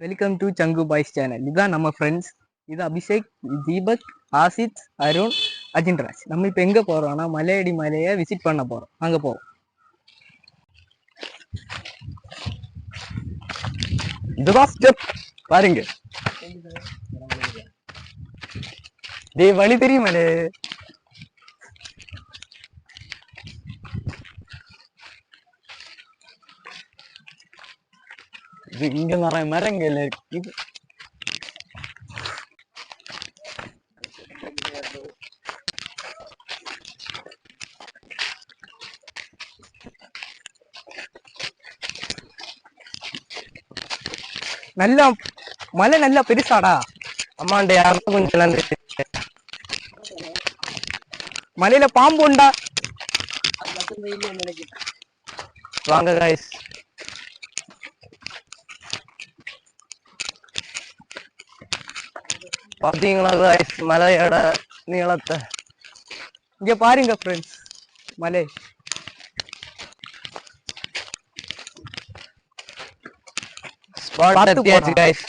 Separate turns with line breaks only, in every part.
Welcome to சங்கு boys channel. இதுதான் நம்ம ஃப்ரெண்ட்ஸ். இது அபிஷேக், தீபக், ஆசித், அருண், அஜின்ராஜ். நம்ம இப்போ எங்கே போகிறோம்னா மலையடி மலையை விசிட் பண்ண போகிறோம். அங்கே போவோம். இதுதான் ஸ்டெப் பாருங்க. டேய் வழி தெரியுமாடே? இங்க நிறைய மரங்கள் இருக்கு. நல்லா மலை நல்லா பெருசாடா. அம்மாண்ட யாரும் கொஞ்சம் மலையில பாம்பு உண்டா? வாங்க காய்ஸ். பாத்தீங்களா காய்ஸ் மலையோட நீளத்தை? இங்க பாருங்க ஃப்ரெண்ட்ஸ், மலை. Spot எத்தியாச்சு guys.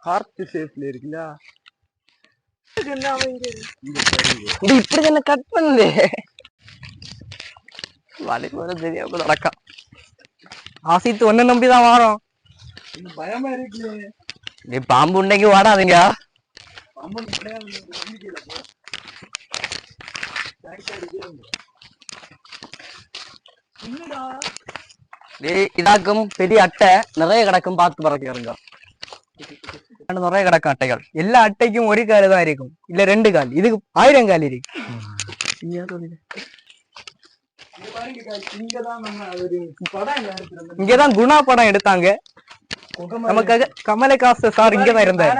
ஹார்ட் ஷேப்ல இருக்குல்ல. இப்படி என்ன கட் பண்ணல வளைக்கு தெரியாம நடக்கா. ஆசித்து ஒன்ன நம்பிதான் வாரோம். பயமா இருக்கு. நீ பாம்பு உண்டைக்கு வாடாதீங்க. இதாக்கும் பெரிய அட்டை நிறைய கிடக்கும், பார்த்து பறக்கிறங்க. நிறைய கிடக்கும் அட்டைகள். எல்லா அட்டைக்கும் ஒரு கால் தான் இருக்கும், இல்ல 2 கால். இதுக்கு 1000 கால் இருக்கு. இங்கதான் குணா படம் எடுத்தாங்க. நமக்காக கமலஹாசன் சார் இங்கதான் இருந்தாரு.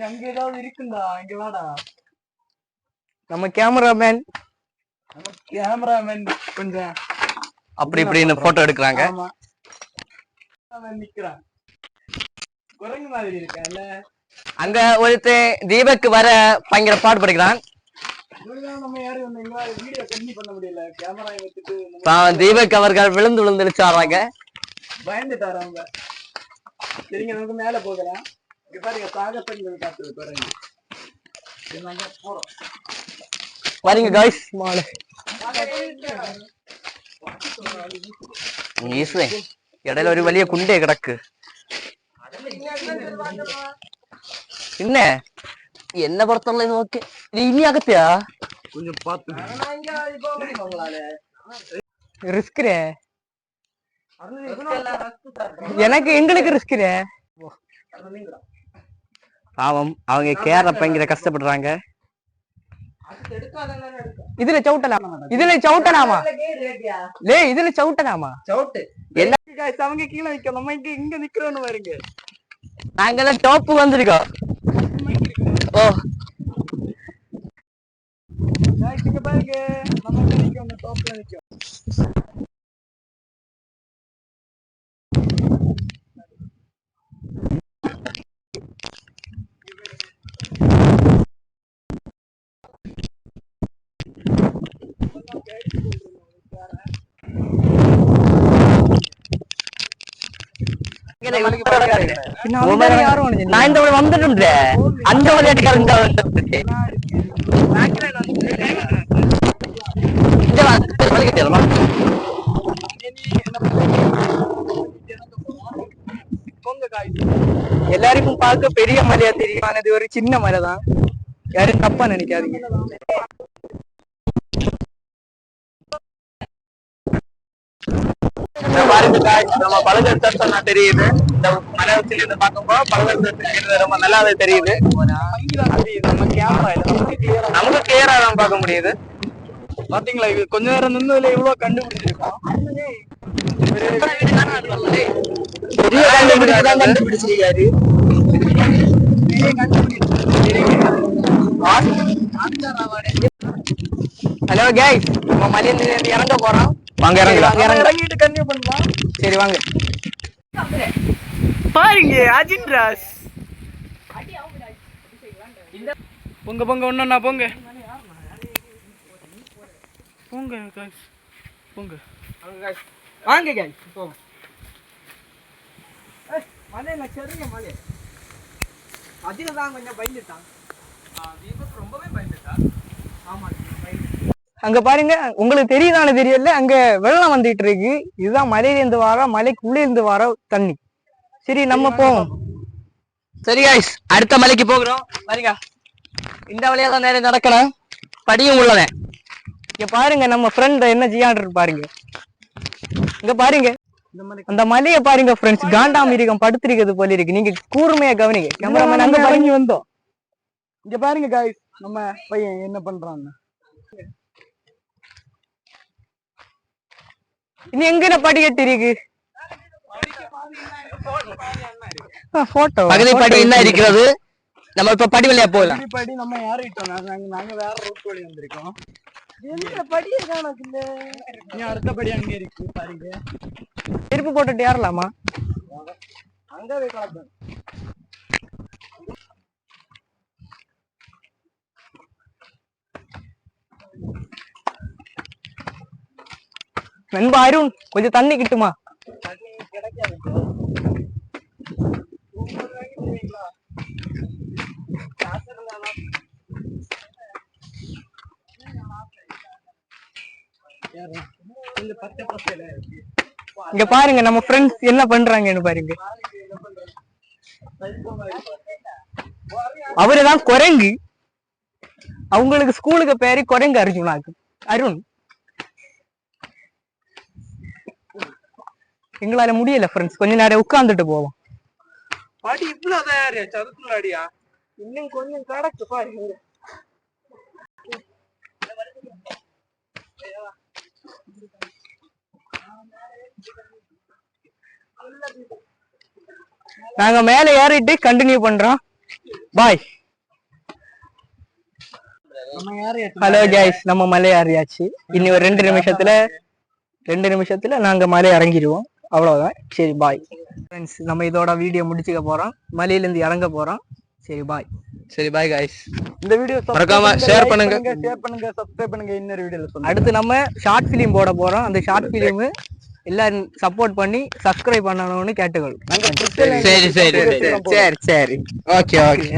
அங்க ஏதாவது இருக்குண்டா? இங்க வாடா. நம்ம கேமராமேன் கொஞ்சம் அப்படி இப்படி இந்த போட்டோ எடுக்கிறாங்க. அங்க ஒருத்தன் தீபக் வர பயங்கர பாடு படிக்கிறான். தீபக் அவர்கள் விழுந்து விழுந்துடுச்சாராங்க. பயந்துட்டாரு அவங்க. சரிங்க, நமக்கு மேல போகலாம். பாருங்க காய்ஸ், மாலை இடையில ஒரு വലിയ குண்டே கிடக்கு. என்ன என்ன பொறுத்தவரை നോക്കി ഇനി അകത്തെയാ கொஞ்சம் பார்த்து ரிஸ்க். எனக்கு எங்களுக்கு ரிஸ்க். பாவம் அவங்க கேர பயங்கர கஷ்டப்படுறாங்க. இதுல சவுட்டலாமா? இதுல சவுட்டலாமா? லே இதுல சவுட்டலாமா? சவுட்டு என்ன गाइस, அவங்க கீழ நிக்க, நம்ம இங்க நிக்கறோம்னு பாருங்க. நாங்க டாப் வந்திருக்கோம். ஓ गाइस இங்க பாருங்க, நம்ம இங்க நிக்கோம், டாப்ல நிக்கோம். நான் இந்த வந்துட்டு அந்த விளையாட்டுக்காரங்க எல்லாருக்கும் பார்க்க பெரிய மலையா தெரியும், ஆனது ஒரு சின்ன மலை தான். யாரும் தப்பா நினைக்காதீங்க. நம்ம பழகத்தா தெரியுது. இந்த மலை உச்சில இருந்து பார்க்கும்போது பழகத்தா ரொம்ப நல்லாவே தெரியுது. நம்ம கேமரா நமக்கு கிளியரா தான் பார்க்க முடியுது. பாத்தீங்களா, இது கொஞ்ச நேரம் நின்னதுல இவ்வளவு கண்டுபிடிச்சிருக்கோம். கண்டுபிடிச்சிருக்காரு.
ஹலோ கைஸ், நம்ம மலையில இருந்து இறங்க போறோம்.
வாங்க இறங்கலாம்.
இறங்கிட்டு கன்டினியூ பண்ணலாம்.
சரி வாங்க.
பாருங்க அஜின் ராஸ். பொங்க பொங்க ஒண்ணா பொங்க. பொங்க கைஸ். பொங்க. வாங்க கைஸ் போங்க. மலையில சரிங்க மலை. அஜின் தான் கொஞ்சம் பயந்துட்டான். தீபக் ரொம்பவே பயந்துட்டான். ஆமா அங்க பாருங்க, உங்களுக்கு தெரியுதானு தெரியல, அங்க வெள்ளம் வந்துட்டு இருக்கு. இதுதான் மலையில இருந்து வர, மலைக்கு உள்ளே இருந்து வர தண்ணி. சரி நம்ம போவோம். சரி காய்ஸ், அடுத்த மலைக்கு போகிறோம். பாருங்க, இந்த வழியா தான் நேரம் நடக்கணும். படியும் உள்ளவன் இங்க பாருங்க. நம்ம ஃப்ரெண்ட் என்ன செய்யாண்டு பாருங்க. இங்க பாருங்க, அந்த மலையை பாருங்க ஃப்ரெண்ட்ஸ். காண்டாமிருகம் படுத்திருக்கிறது போல இருக்கு. நீங்க கூர்மையா கவனிங்க. கேமராமேன் அங்க இறங்கி வந்தோம். இங்க பாருங்க காய்ஸ், நம்ம பையன் என்ன பண்றான்னு. இனி எங்க படிக்கட்டு இருக்கு? போட்டோ பகுதி படி என்ன இருக்கிறது? நம்ம இப்ப படி வழியா போகலாம். படி நம்ம ஏறிட்டோம். நாங்க வேற ரூட் வழி வந்திருக்கோம். எந்த படி எனக்கு இல்ல. நீ அடுத்த படி அங்க இருக்கு பாருங்க. செருப்பு போட்டுட்டு ஏறலாமா? அங்க போய் கலப்போம். நண்பா அருண், கொஞ்சம் தண்ணி கிட்டுமா? இங்க பாருங்க, நம்ம ஃப்ரெண்ட்ஸ் என்ன பண்றாங்கன்னு பாருங்க. அவருதான் குரங்கு. அவங்களுக்கு ஸ்கூலுக்கு பேரு குரங்கு அர்ஜுனாக்கு. அருண், எங்களால முடியல ஃப்ரெண்ட்ஸ், கொஞ்ச நேரம் உட்கார்ந்துட்டு போவோம்.
பாடி இவ்வளவுதான் யாரு சதுக்குள்ள அடியா?
இன்னும் கொஞ்சம் கடக்கு பாருங்க. நாங்க மேல ஏறிட்டு கண்டினியூ பண்றோம். பாய். ஹலோ கைஸ், நம்ம மலை ஏறியாச்சு. இனி ஒரு 2 நிமிஷத்துல நாங்க மலை இறங்கிடுவோம். அவ்வளவுதான். சரி பாய் ஃப்ரெண்ட்ஸ், நம்ம இதோட வீடியோ முடிச்சுக்க போறோம். மலையில இருந்து இறங்க போறோம். சரி பாய்.
சரி பாய் கைஸ்.
இந்த வீடியோ
மறக்காம ஷேர் பண்ணுங்க,
சப்ஸ்கிரைப் பண்ணுங்க. இன்னொரு வீடியோல அடுத்து நம்ம ஷார்ட் பிலிம் போட போறோம். அந்த ஷார்ட் பிலிம் எல்லாரும் சப்போர்ட் பண்ணி சப்ஸ்கிரைப் பண்ணணும்னு கேட்டுக்கொள்ளும்.
சரி சரி சரி சரி. Okay okay.